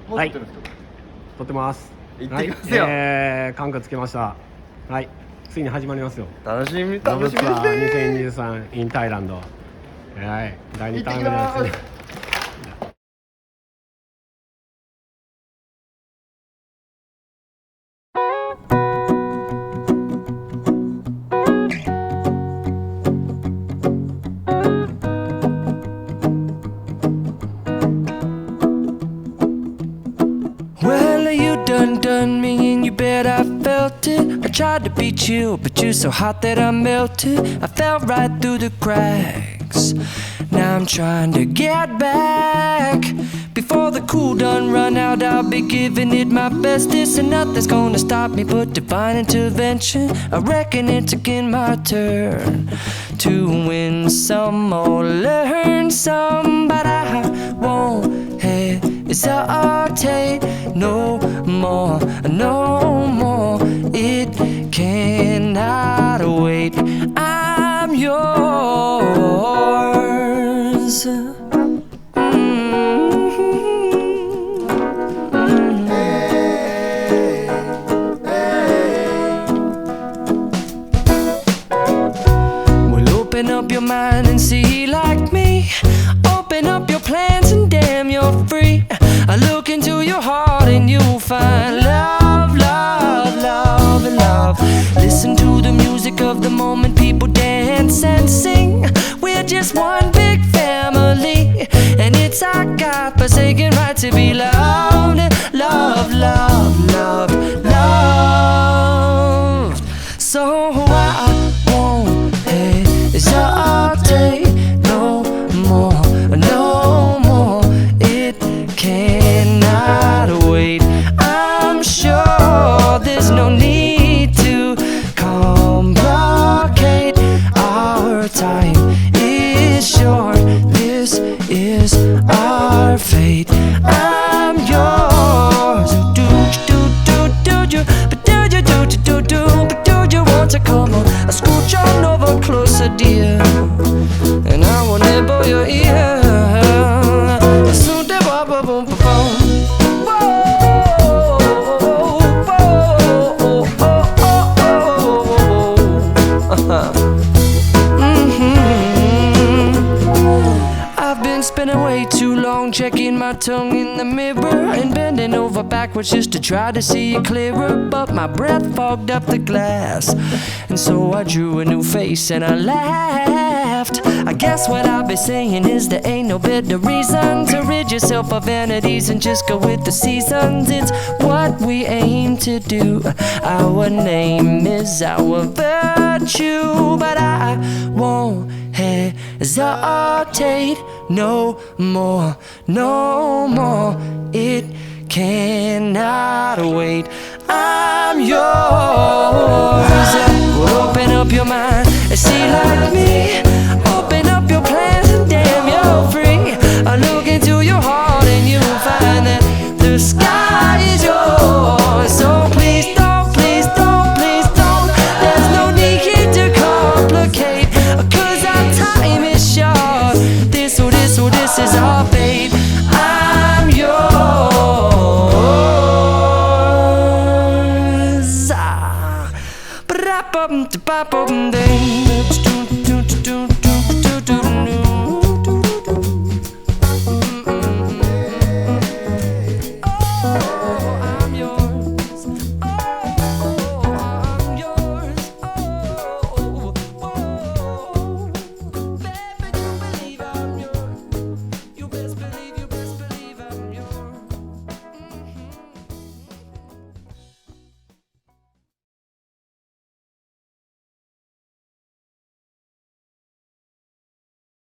もう撮ってるんですか？撮ってます。行ってきますよ。カンカつけました。はい、ついに始まりますよ。楽しみロブですね。ツアー2023 in タイランド。はい、第2ターン目のやつね。Well, you done me and you bet I felt it. I tried to beat you, but you're so hot that I melted. I fell right through the cracks. Now I'm trying to get back. Before the cool done run out, I'll be giving it my best. This and nothing's gonna stop me but divine intervention. I reckon it's again my turn to win some or learn some, but I won't hesitate no more, no more. It cannot wait. I'm yours. Well, open up your mind and see like me. Open up your plans and damn, you're free. I look into your heart and you'll find love, love, love, and love. Listen to the music of the moment, people dance and sing. We're just one big family, and it's our God-forsaken right to be loved, love, love, love, loved. So I won't hesitate no more, no more. It cannot wait. I'm sure there's no need to complicate. Our time is short. This is our fate. I'm yours. Do you? But do you want to come on? I scooch on over closer, dear, and I will nibble your ear. I've been spending way too long checking my tongue in the mirror and bending over backwards just to try to see it clearer, but my breath fogged up the glass, and so I drew a new face and I laughed. I guess what I'll be saying is there ain't no better reason to rid yourself of vanities and just go with the seasons. It's what we aim to do. Our name is our virtue, but I won't hesitate no more, no more. It cannot wait. I'm yours. Well, open up your mind and see like me. Open up your plans and damn, you're free. I look into your heart and you'll find that the sky